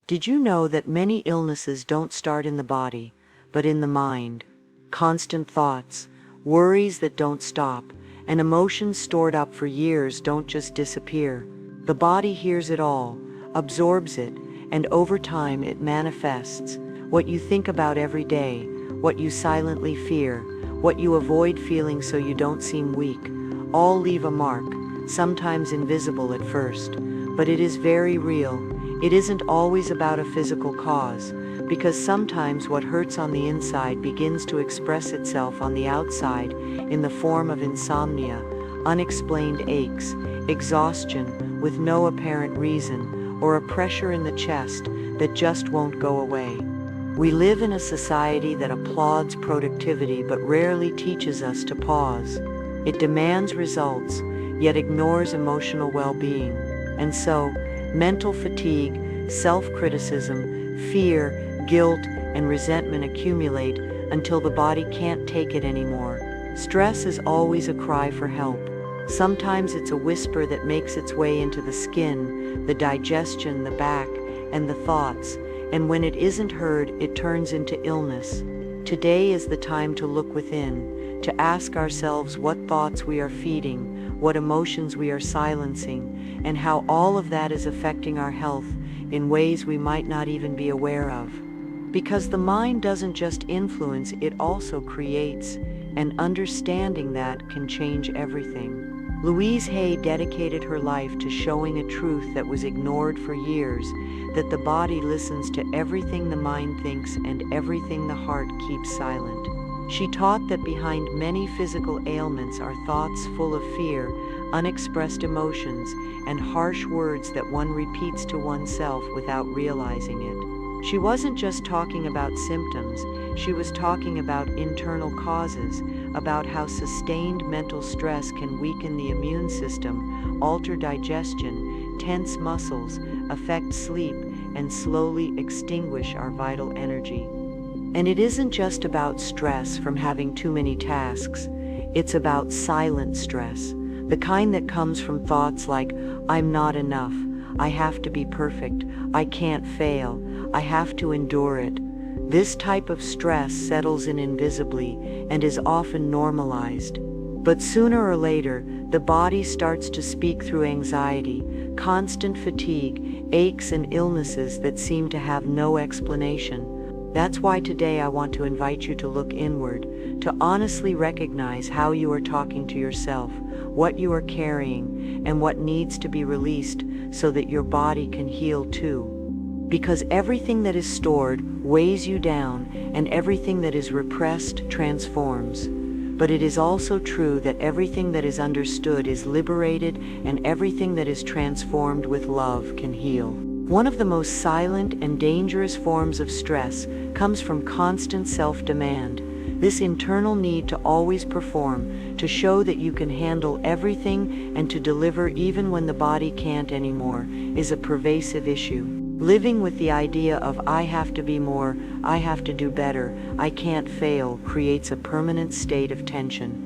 Did you know that many illnesses don't start in the body, but in the mind? Constant thoughts, worries that don't stop, and emotions stored up for years don't just disappear. The body hears it all, absorbs it, and over time it manifests. What you think about every day, what you silently fear, what you avoid feeling so you don't seem weak, all leave a mark, sometimes invisible at first, but it is very real. It isn't always about a physical cause, because sometimes what hurts on the inside begins to express itself on the outside in the form of insomnia, unexplained aches, exhaustion with no apparent reason, or a pressure in the chest that just won't go away. We live in a society that applauds productivity but rarely teaches us to pause. It demands results, yet ignores emotional well-being. And so, mental fatigue, self-criticism, fear, guilt, and resentment accumulate until the body can't take it anymore. Stress is always a cry for help. Sometimes it's a whisper that makes its way into the skin, the digestion, the back, and the thoughts, and when it isn't heard, it turns into illness. Today is the time to look within, to ask ourselves what thoughts we are feeding, what emotions we are silencing, and how all of that is affecting our health in ways we might not even be aware of. Because the mind doesn't just influence, it also creates, and understanding that can change everything. Louise Hay dedicated her life to showing a truth that was ignored for years, that the body listens to everything the mind thinks and everything the heart keeps silent. She taught that behind many physical ailments are thoughts full of fear, unexpressed emotions, and harsh words that one repeats to oneself without realizing it. She wasn't just talking about symptoms, she was talking about internal causes, about how sustained mental stress can weaken the immune system, alter digestion, tense muscles, affect sleep, and slowly extinguish our vital energy. And it isn't just about stress from having too many tasks, it's about silent stress, the kind that comes from thoughts like, I'm not enough, I have to be perfect, I can't fail, I have to endure it. This type of stress settles in invisibly and is often normalized. But sooner or later, the body starts to speak through anxiety, constant fatigue, aches and illnesses that seem to have no explanation. That's why today I want to invite you to look inward, to honestly recognize how you are talking to yourself, what you are carrying, and what needs to be released so that your body can heal too. Because everything that is stored weighs you down, and everything that is repressed transforms. But it is also true that everything that is understood is liberated, and everything that is transformed with love can heal. One of the most silent and dangerous forms of stress comes from constant self-demand. This internal need to always perform, to show that you can handle everything and to deliver even when the body can't anymore, is a pervasive issue. Living with the idea of I have to be more, I have to do better, I can't fail creates a permanent state of tension.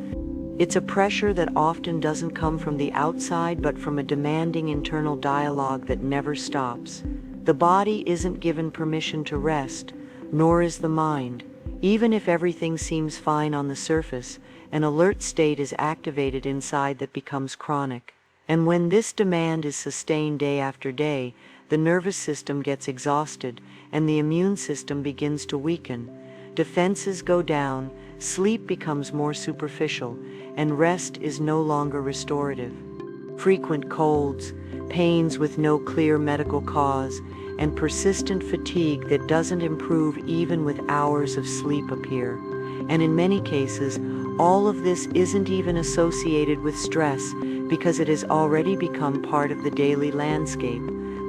It's a pressure that often doesn't come from the outside but from a demanding internal dialogue that never stops. The body isn't given permission to rest, nor is the mind. Even if everything seems fine on the surface, an alert state is activated inside that becomes chronic. And when this demand is sustained day after day, the nervous system gets exhausted and the immune system begins to weaken. Defenses go down, sleep becomes more superficial, and rest is no longer restorative. Frequent colds, pains with no clear medical cause, and persistent fatigue that doesn't improve even with hours of sleep appear. And in many cases, all of this isn't even associated with stress because it has already become part of the daily landscape.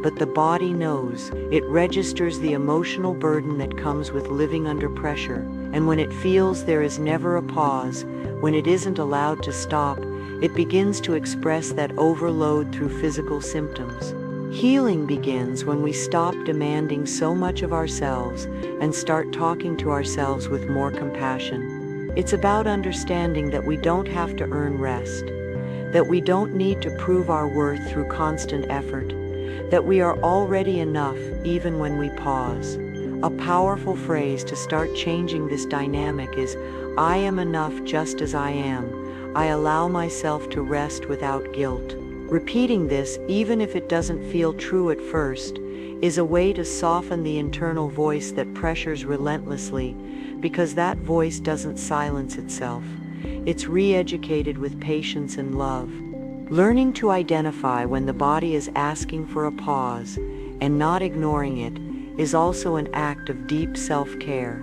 But the body knows. It registers the emotional burden that comes with living under pressure, and when it feels there is never a pause, when it isn't allowed to stop, it begins to express that overload through physical symptoms. Healing begins when we stop demanding so much of ourselves and start talking to ourselves with more compassion. It's about understanding that we don't have to earn rest, that we don't need to prove our worth through constant effort, that we are already enough even when we pause. A powerful phrase to start changing this dynamic is, "I am enough just as I am. I allow myself to rest without guilt." Repeating this, even if it doesn't feel true at first, is a way to soften the internal voice that pressures relentlessly, because that voice doesn't silence itself. It's re-educated with patience and love. Learning to identify when the body is asking for a pause and not ignoring it is also an act of deep self-care.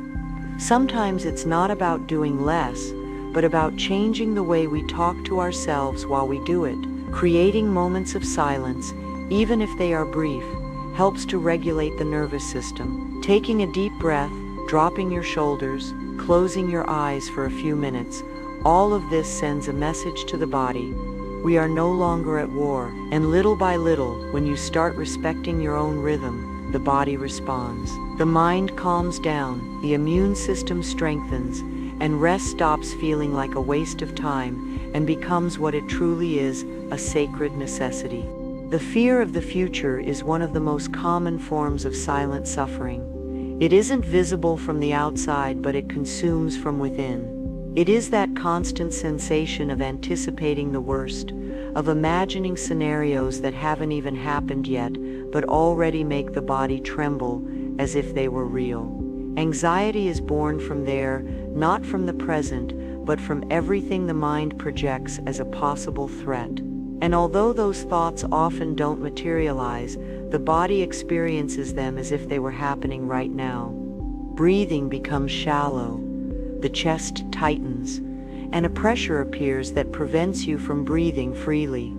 Sometimes it's not about doing less, but about changing the way we talk to ourselves while we do it. Creating moments of silence, even if they are brief, helps to regulate the nervous system. Taking a deep breath, dropping your shoulders, closing your eyes for a few minutes, all of this sends a message to the body. We are no longer at war, and little by little, when you start respecting your own rhythm, the body responds. The mind calms down, the immune system strengthens, and rest stops feeling like a waste of time and becomes what it truly is, a sacred necessity. The fear of the future is one of the most common forms of silent suffering. It isn't visible from the outside, but it consumes from within. It is that constant sensation of anticipating the worst, of imagining scenarios that haven't even happened yet, but already make the body tremble as if they were real. Anxiety is born from there, not from the present, but from everything the mind projects as a possible threat. And although those thoughts often don't materialize, the body experiences them as if they were happening right now. Breathing becomes shallow, the chest tightens, and a pressure appears that prevents you from breathing freely.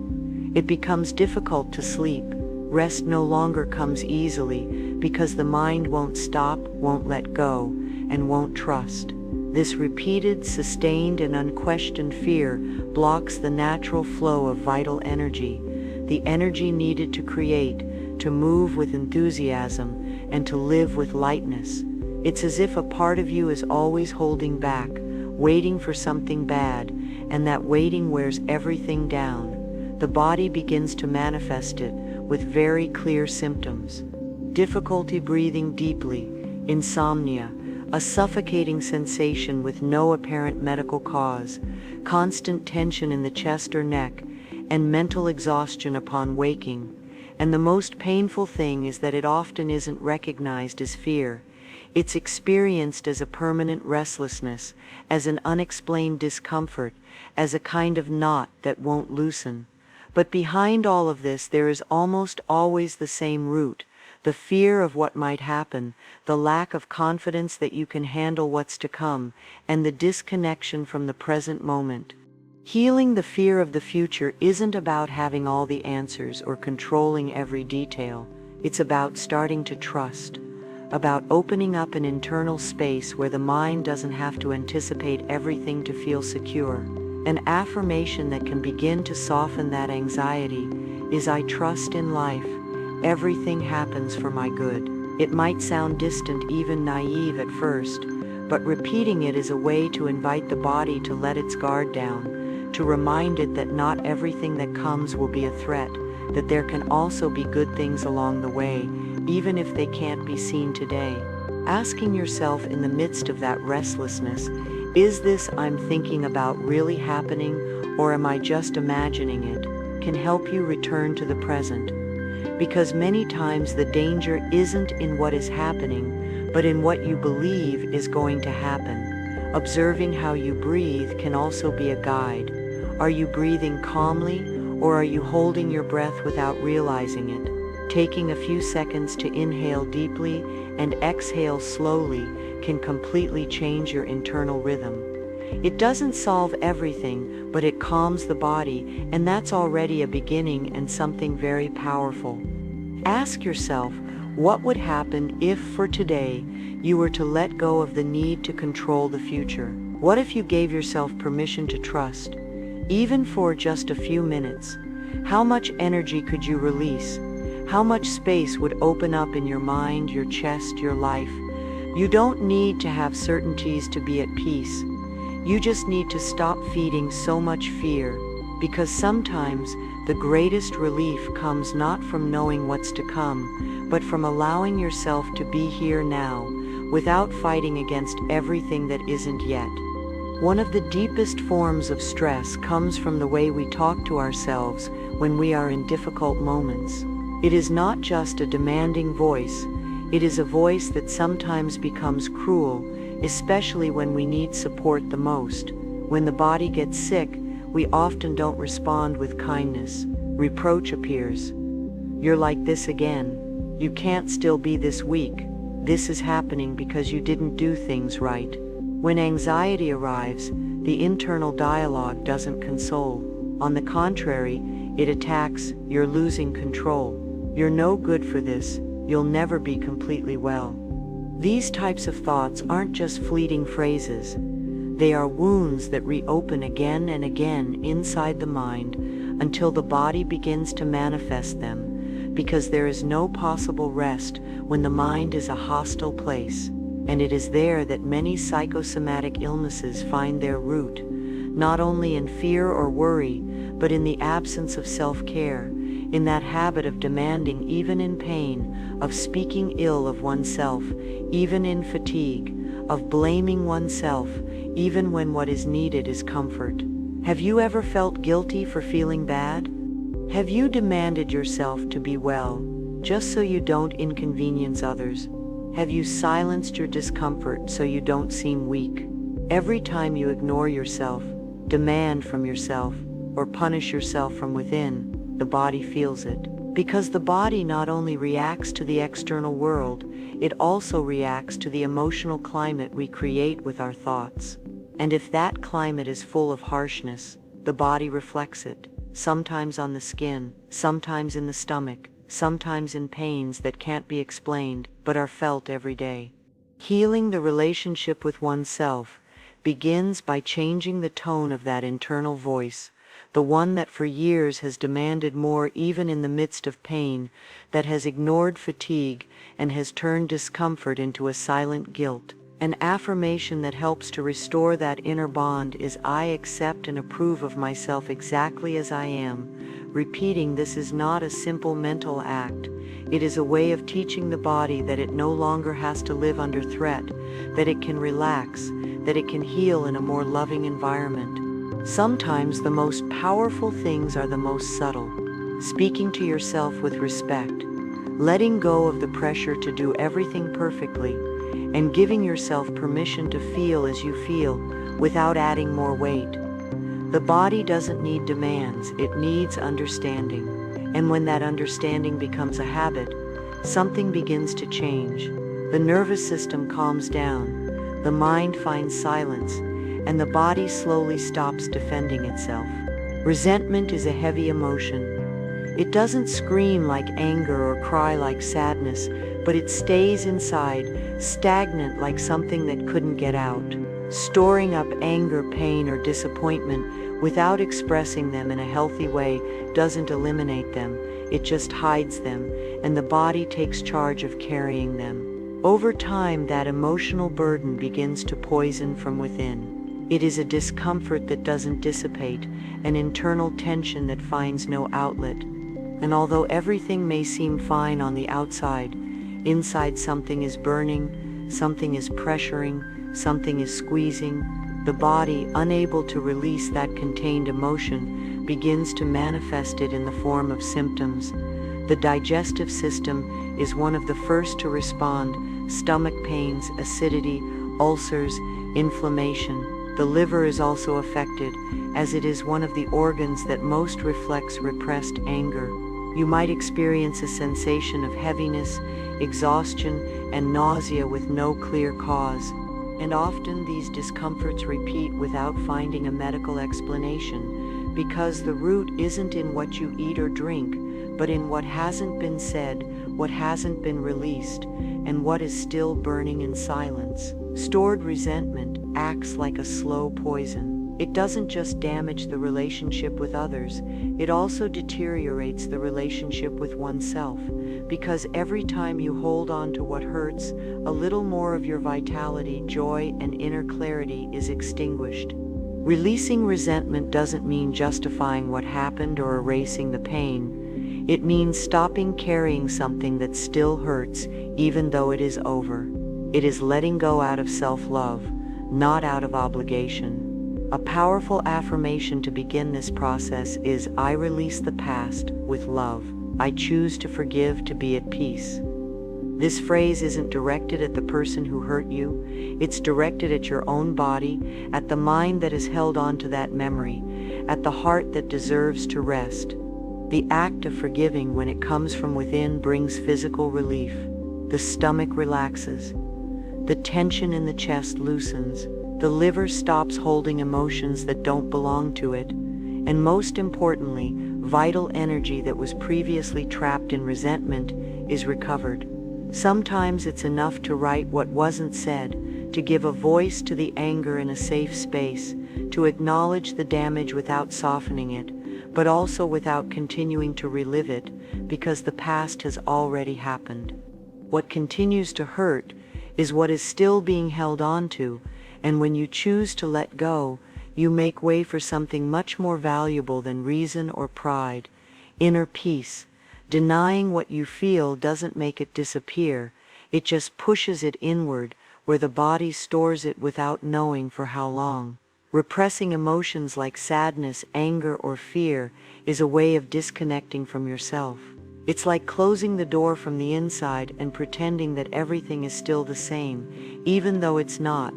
It becomes difficult to sleep. Rest no longer comes easily because the mind won't stop, won't let go, and won't trust. This repeated, sustained, and unquestioned fear blocks the natural flow of vital energy, the energy needed to create, to move with enthusiasm, and to live with lightness. It's as if a part of you is always holding back, waiting for something bad, and that waiting wears everything down. The body begins to manifest it with very clear symptoms. Difficulty breathing deeply, insomnia, a suffocating sensation with no apparent medical cause, constant tension in the chest or neck, and mental exhaustion upon waking. And the most painful thing is that it often isn't recognized as fear. It's experienced as a permanent restlessness, as an unexplained discomfort, as a kind of knot that won't loosen. But behind all of this there is almost always the same root, the fear of what might happen, the lack of confidence that you can handle what's to come, and the disconnection from the present moment. Healing the fear of the future isn't about having all the answers or controlling every detail. It's about starting to trust, about opening up an internal space where the mind doesn't have to anticipate everything to feel secure. An affirmation that can begin to soften that anxiety is, "I trust in life. Everything happens for my good." It might sound distant, even naive at first, but repeating it is a way to invite the body to let its guard down, to remind it that not everything that comes will be a threat, that there can also be good things along the way, even if they can't be seen today. Asking yourself in the midst of that restlessness, is this I'm thinking about really happening, or am I just imagining it, can help you return to the present. Because many times the danger isn't in what is happening, but in what you believe is going to happen. Observing how you breathe can also be a guide. Are you breathing calmly, or are you holding your breath without realizing it? Taking a few seconds to inhale deeply and exhale slowly can completely change your internal rhythm. It doesn't solve everything, but it calms the body, and that's already a beginning and something very powerful. Ask yourself, what would happen if, for today, you were to let go of the need to control the future? What if you gave yourself permission to trust, even for just a few minutes? How much energy could you release? How much space would open up in your mind, your chest, your life? You don't need to have certainties to be at peace. You just need to stop feeding so much fear. because sometimes the greatest relief comes not from knowing what's to come, but from allowing yourself to be here now, without fighting against everything that isn't yet. One of the deepest forms of stress comes from the way we talk to ourselves when we are in difficult moments. It is not just a demanding voice, it is a voice that sometimes becomes cruel, especially when we need support the most. When the body gets sick, we often don't respond with kindness. Reproach appears. You're like this again. You can't still be this weak. This is happening because you didn't do things right. When anxiety arrives, the internal dialogue doesn't console. On the contrary, it attacks. You're losing control. You're no good for this. You'll never be completely well. These types of thoughts aren't just fleeting phrases. They are wounds that reopen again and again inside the mind until the body begins to manifest them, because there is no possible rest when the mind is a hostile place. And it is there that many psychosomatic illnesses find their root, not only in fear or worry, but in the absence of self-care, in that habit of demanding even in pain, of speaking ill of oneself, even in fatigue, of blaming oneself, even when what is needed is comfort. Have you ever felt guilty for feeling bad? Have you demanded yourself to be well, just so you don't inconvenience others? Have you silenced your discomfort so you don't seem weak? Every time you ignore yourself, demand from yourself, or punish yourself from within, the body feels it. Because the body not only reacts to the external world, it also reacts to the emotional climate we create with our thoughts. And if that climate is full of harshness, the body reflects it, sometimes on the skin, sometimes in the stomach, sometimes in pains that can't be explained, but are felt every day. Healing the relationship with oneself begins by changing the tone of that internal voice, the one that for years has demanded more even in the midst of pain, that has ignored fatigue and has turned discomfort into a silent guilt. An affirmation that helps to restore that inner bond is "I accept and approve of myself exactly as I am." Repeating this is not a simple mental act. It is a way of teaching the body that it no longer has to live under threat, that it can relax, that it can heal in a more loving environment. Sometimes the most powerful things are the most subtle. Speaking to yourself with respect, letting go of the pressure to do everything perfectly, and giving yourself permission to feel as you feel without adding more weight. The body doesn't need demands, it needs understanding. And when that understanding becomes a habit, something begins to change. The nervous system calms down, the mind finds silence, and the body slowly stops defending itself. Resentment is a heavy emotion. It doesn't scream like anger or cry like sadness, but it stays inside, stagnant like something that couldn't get out. Storing up anger, pain, or disappointment without expressing them in a healthy way doesn't eliminate them, it just hides them, and the body takes charge of carrying them. Over time, that emotional burden begins to poison from within. It is a discomfort that doesn't dissipate, an internal tension that finds no outlet. And although everything may seem fine on the outside, inside something is burning, something is pressuring, something is squeezing. The body, unable to release that contained emotion, begins to manifest it in the form of symptoms. The digestive system is one of the first to respond: stomach pains, acidity, ulcers, inflammation. The liver is also affected, as it is one of the organs that most reflects repressed anger. You might experience a sensation of heaviness, exhaustion, and nausea with no clear cause. And often these discomforts repeat without finding a medical explanation, because the root isn't in what you eat or drink, but in what hasn't been said, what hasn't been released, and what is still burning in silence. Stored resentment acts like a slow poison. It doesn't just damage the relationship with others, it also deteriorates the relationship with oneself, because every time you hold on to what hurts, a little more of your vitality, joy, and inner clarity is extinguished. Releasing resentment doesn't mean justifying what happened or erasing the pain. It means stopping carrying something that still hurts, even though it is over. It is letting go out of self-love, not out of obligation. A powerful affirmation to begin this process is, I release the past with love. I choose to forgive, to be at peace. This phrase isn't directed at the person who hurt you. It's directed at your own body, at the mind that has held on to that memory, at the heart that deserves to rest. The act of forgiving, when it comes from within, brings physical relief. The stomach relaxes. The tension in the chest loosens. The liver stops holding emotions that don't belong to it. And most importantly, vital energy that was previously trapped in resentment is recovered. Sometimes it's enough to write what wasn't said, to give a voice to the anger in a safe space, to acknowledge the damage without softening it, but also without continuing to relive it, because the past has already happened. What continues to hurt is what is still being held on to, and when you choose to let go, you make way for something much more valuable than reason or pride, inner peace. Denying what you feel doesn't make it disappear, it just pushes it inward, where the body stores it without knowing for how long. Repressing emotions like sadness, anger, or fear is a way of disconnecting from yourself. It's like closing the door from the inside and pretending that everything is still the same, even though it's not.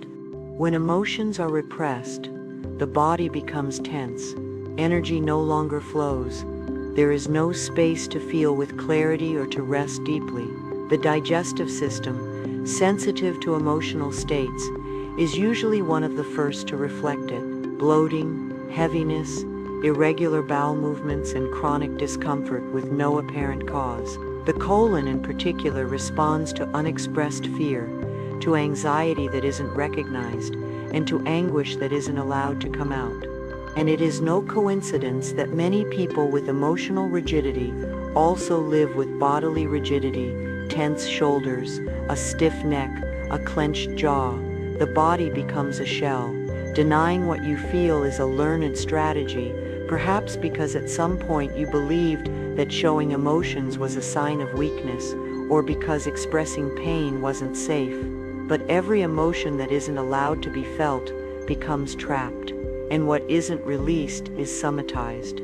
When emotions are repressed, the body becomes tense. Energy no longer flows. There is no space to feel with clarity or to rest deeply. The digestive system, sensitive to emotional states, is usually one of the first to reflect it. Bloating, heaviness, irregular bowel movements, and chronic discomfort with no apparent cause. The colon in particular responds to unexpressed fear, to anxiety that isn't recognized, and to anguish that isn't allowed to come out. And it is no coincidence that many people with emotional rigidity also live with bodily rigidity, tense shoulders, a stiff neck, a clenched jaw. The body becomes a shell. Denying what you feel is a learned strategy, perhaps because at some point you believed that showing emotions was a sign of weakness, or because expressing pain wasn't safe. But every emotion that isn't allowed to be felt becomes trapped, and what isn't released is somatized.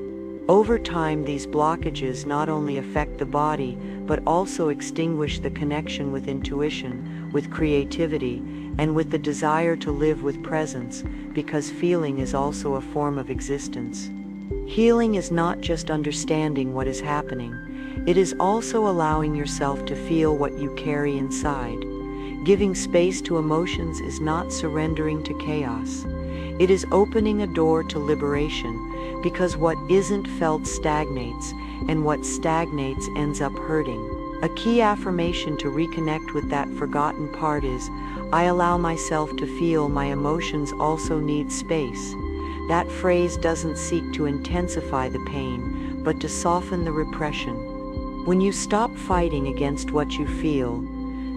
Over time, these blockages not only affect the body, but also extinguish the connection with intuition, with creativity, and with the desire to live with presence, because feeling is also a form of existence. Healing is not just understanding what is happening, it is also allowing yourself to feel what you carry inside. Giving space to emotions is not surrendering to chaos. It is opening a door to liberation, because what isn't felt stagnates, and what stagnates ends up hurting. A key affirmation to reconnect with that forgotten part is, I allow myself to feel my emotions also need space. That phrase doesn't seek to intensify the pain, but to soften the repression. When you stop fighting against what you feel,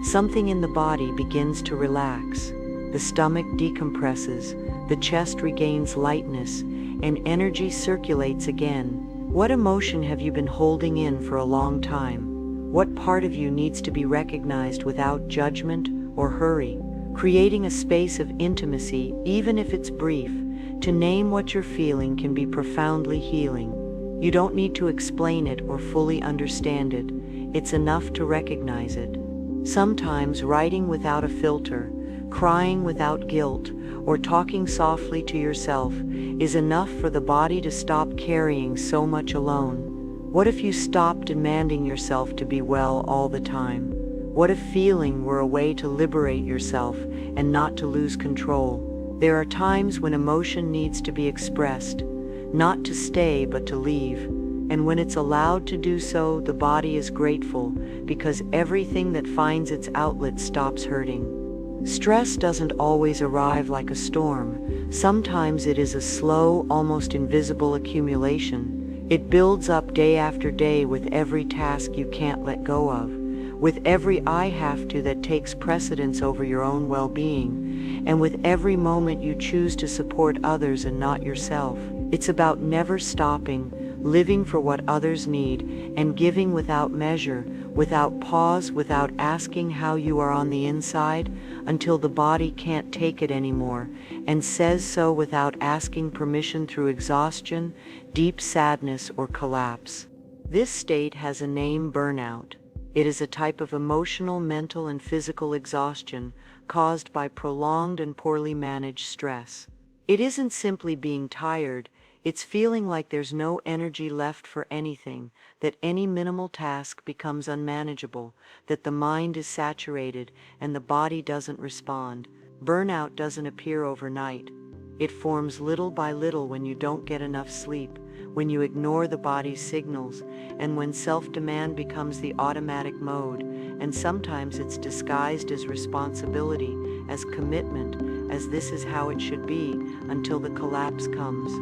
something in the body begins to relax. The stomach decompresses, the chest regains lightness, and energy circulates again. What emotion have you been holding in for a long time? What part of you needs to be recognized without judgment or hurry? Creating a space of intimacy, even if it's brief, to name what you're feeling can be profoundly healing. You don't need to explain it or fully understand it. It's enough to recognize it. Sometimes writing without a filter, crying without guilt, or talking softly to yourself is enough for the body to stop carrying so much alone. What if you stopped demanding yourself to be well all the time? What if feeling were a way to liberate yourself and not to lose control? There are times when emotion needs to be expressed, not to stay but to leave. And when it's allowed to do so, the body is grateful, because everything that finds its outlet stops hurting. Stress doesn't always arrive like a storm. Sometimes it is a slow, almost invisible accumulation. It builds up day after day with every task you can't let go of. with every "I have to" that takes precedence over your own well-being, and with every moment you choose to support others and not yourself. It's about never stopping, living for what others need, and giving without measure, without pause, without asking how you are on the inside, until the body can't take it anymore, and says so without asking permission through exhaustion, deep sadness, or collapse. This state has a name: burnout. It is a type of emotional, mental, and physical exhaustion caused by prolonged and poorly managed stress. It isn't simply being tired, it's feeling like there's no energy left for anything, that any minimal task becomes unmanageable, that the mind is saturated and the body doesn't respond. Burnout doesn't appear overnight. It forms little by little when you don't get enough sleep, when you ignore the body's signals, and when self-demand becomes the automatic mode, and sometimes it's disguised as responsibility, as commitment, as this is how it should be, until the collapse comes.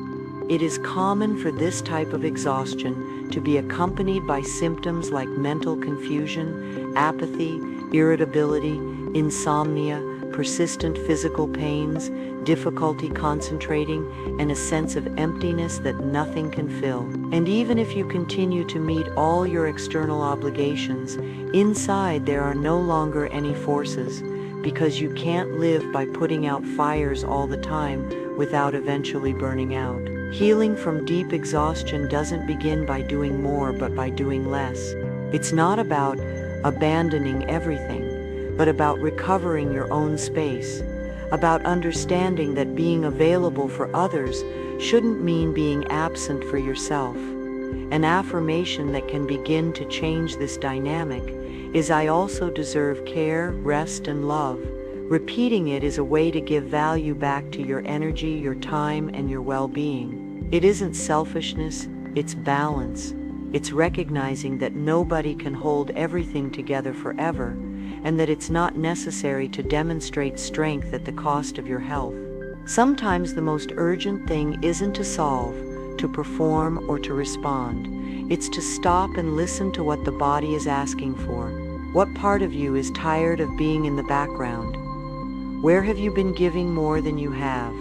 It is common for this type of exhaustion to be accompanied by symptoms like mental confusion, apathy, irritability, insomnia, persistent physical pains, difficulty concentrating, and a sense of emptiness that nothing can fill. And even if you continue to meet all your external obligations, inside there are no longer any forces, because you can't live by putting out fires all the time without eventually burning out. Healing from deep exhaustion doesn't begin by doing more, but by doing less. It's not about abandoning everything, but about recovering your own space, about understanding that being available for others shouldn't mean being absent for yourself. An affirmation that can begin to change this dynamic is, "I also deserve care, rest, and love." Repeating it is a way to give value back to your energy, your time, and your well-being. It isn't selfishness, it's balance. It's recognizing that nobody can hold everything together forever, and that it's not necessary to demonstrate strength at the cost of your health. Sometimes the most urgent thing isn't to solve, to perform, or to respond. It's to stop and listen to what the body is asking for. What part of you is tired of being in the background? Where have you been giving more than you have?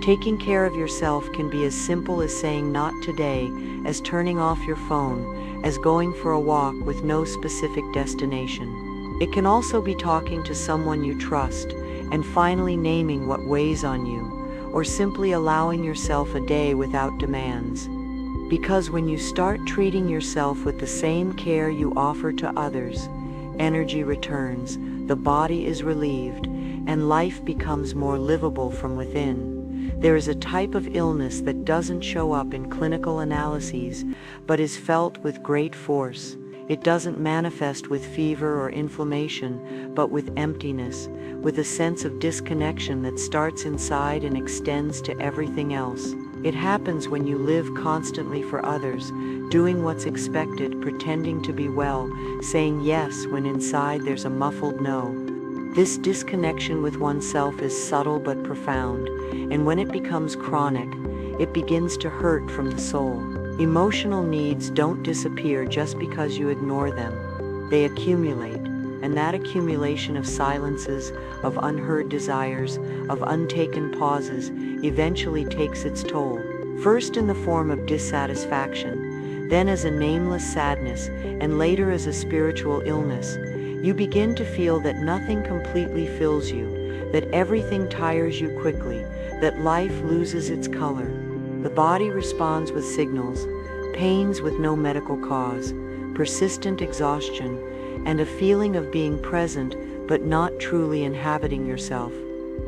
Taking care of yourself can be as simple as saying "not today," as turning off your phone, as going for a walk with no specific destination. It can also be talking to someone you trust and finally naming what weighs on you, or simply allowing yourself a day without demands. Because when you start treating yourself with the same care you offer to others, energy returns, the body is relieved, and life becomes more livable from within. There is a type of illness that doesn't show up in clinical analyses, but is felt with great force. It doesn't manifest with fever or inflammation, but with emptiness, with a sense of disconnection that starts inside and extends to everything else. It happens when you live constantly for others, doing what's expected, pretending to be well, saying yes when inside there's a muffled no. This disconnection with oneself is subtle but profound, and when it becomes chronic, it begins to hurt from the soul. Emotional needs don't disappear just because you ignore them. They accumulate, and that accumulation of silences, of unheard desires, of untaken pauses, eventually takes its toll, first in the form of dissatisfaction, then as a nameless sadness, and later as a spiritual illness. You begin to feel that nothing completely fills you, that everything tires you quickly, that life loses its color. The body responds with signals, pains with no medical cause, persistent exhaustion, and a feeling of being present but not truly inhabiting yourself.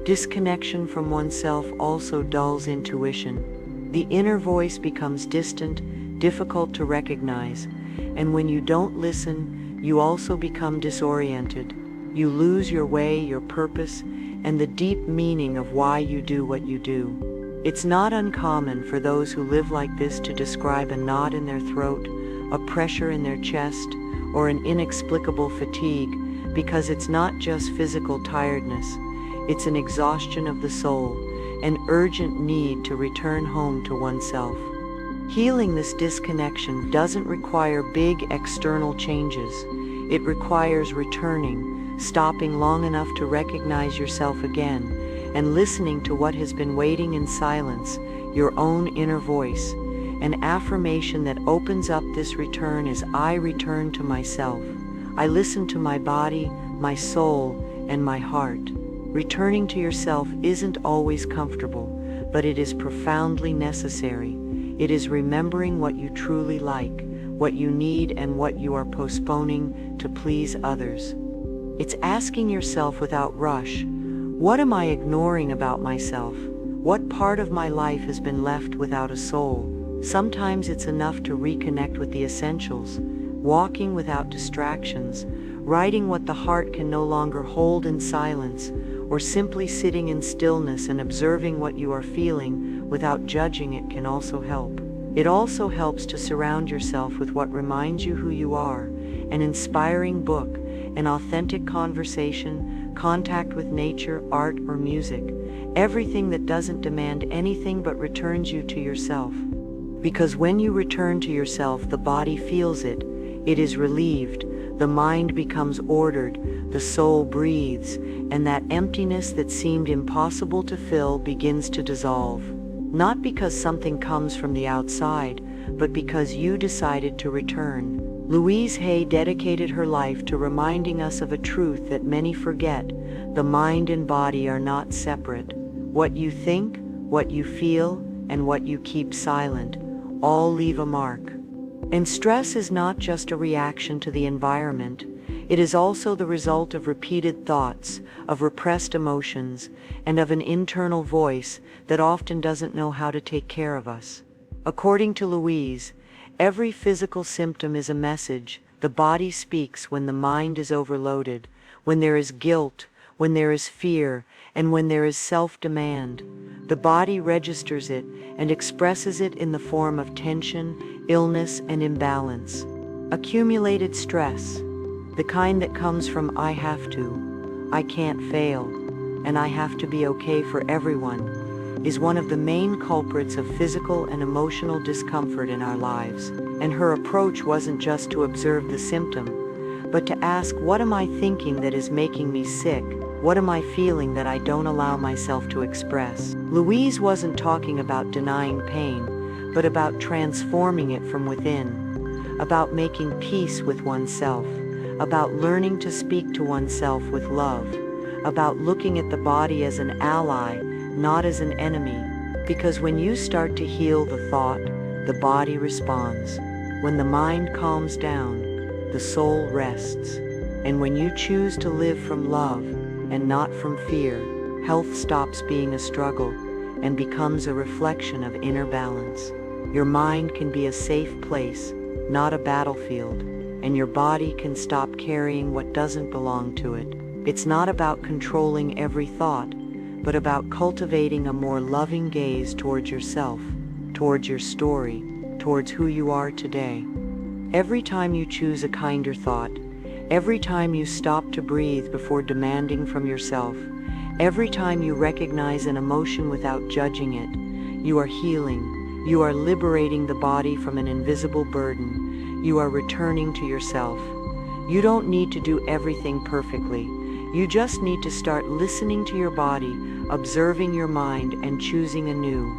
Disconnection from oneself also dulls intuition. The inner voice becomes distant, difficult to recognize, and when you don't listen, you also become disoriented. You lose your way, your purpose, and the deep meaning of why you do what you do. It's not uncommon for those who live like this to describe a knot in their throat, a pressure in their chest, or an inexplicable fatigue, because it's not just physical tiredness, it's an exhaustion of the soul, an urgent need to return home to oneself. Healing this disconnection doesn't require big external changes. It requires returning, stopping long enough to recognize yourself again, and listening to what has been waiting in silence, your own inner voice. An affirmation that opens up this return is I return to myself. I listen to my body, my soul, and my heart. Returning to yourself isn't always comfortable, but it is profoundly necessary. It is remembering what you truly like, what you need, and what you are postponing to please others. It's asking yourself without rush, what am I ignoring about myself? What part of my life has been left without a soul? Sometimes it's enough to reconnect with the essentials, walking without distractions, writing what the heart can no longer hold in silence, or simply sitting in stillness and observing what you are feeling without judging it can also help. It also helps to surround yourself with what reminds you who you are, an inspiring book, an authentic conversation, contact with nature, art, or music, everything that doesn't demand anything but returns you to yourself. Because when you return to yourself, the body feels it, it is relieved, the mind becomes ordered, the soul breathes, and that emptiness that seemed impossible to fill begins to dissolve. Not because something comes from the outside, but because you decided to return. Louise Hay dedicated her life to reminding us of a truth that many forget: the mind and body are not separate. What you think, what you feel, and what you keep silent all leave a mark. And stress is not just a reaction to the environment. It is also the result of repeated thoughts, of repressed emotions, and of an internal voice that often doesn't know how to take care of us. According to Louise, every physical symptom is a message. The body speaks when the mind is overloaded, when there is guilt, when there is fear, and when there is self-demand. The body registers it and expresses it in the form of tension, illness, and imbalance. Accumulated stress, the kind that comes from I have to, I can't fail, and I have to be okay for everyone, is one of the main culprits of physical and emotional discomfort in our lives. And her approach wasn't just to observe the symptom, but to ask, what am I thinking that is making me sick? What am I feeling that I don't allow myself to express? Louise wasn't talking about denying pain, but about transforming it from within, about making peace with oneself, about learning to speak to oneself with love, about looking at the body as an ally, not as an enemy. Because when you start to heal the thought, the body responds. When the mind calms down, the soul rests. And when you choose to live from love and not from fear, health stops being a struggle and becomes a reflection of inner balance. Your mind can be a safe place, not a battlefield, and your body can stop carrying what doesn't belong to it. It's not about controlling every thought, but about cultivating a more loving gaze towards yourself, towards your story, towards who you are today. Every time you choose a kinder thought, every time you stop to breathe before demanding from yourself, every time you recognize an emotion without judging it, you are healing, you are liberating the body from an invisible burden, you are returning to yourself. You don't need to do everything perfectly. You just need to start listening to your body, observing your mind, and choosing anew.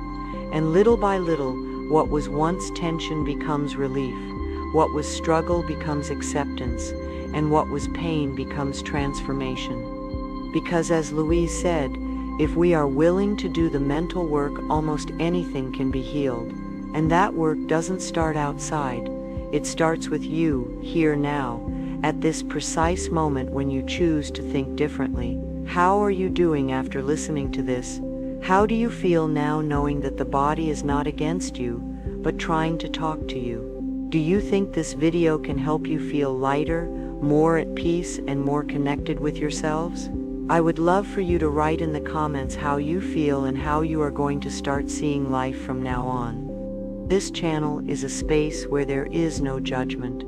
And little by little, what was once tension becomes relief, what was struggle becomes acceptance, and what was pain becomes transformation. Because as Louise said, if we are willing to do the mental work, almost anything can be healed. And that work doesn't start outside. It starts with you, here now, at this precise moment when you choose to think differently. How are you doing after listening to this? How do you feel now knowing that the body is not against you, but trying to talk to you? Do you think this video can help you feel lighter, more at peace, and more connected with yourselves? I would love for you to write in the comments how you feel and how you are going to start seeing life from now on. This channel is a space where there is no judgment.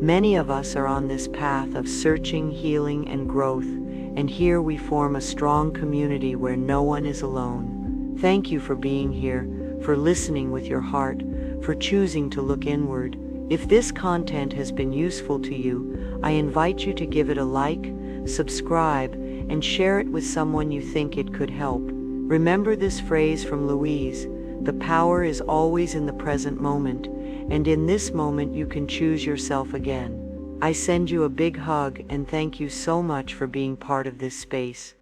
Many of us are on this path of searching, healing, and growth, and here we form a strong community where no one is alone. Thank you for being here, for listening with your heart, for choosing to look inward. If this content has been useful to you, I invite you to give it a like, subscribe, and share it with someone you think it could help. Remember this phrase from Louise: the power is always in the present moment, and in this moment you can choose yourself again. I send you a big hug and thank you so much for being part of this space.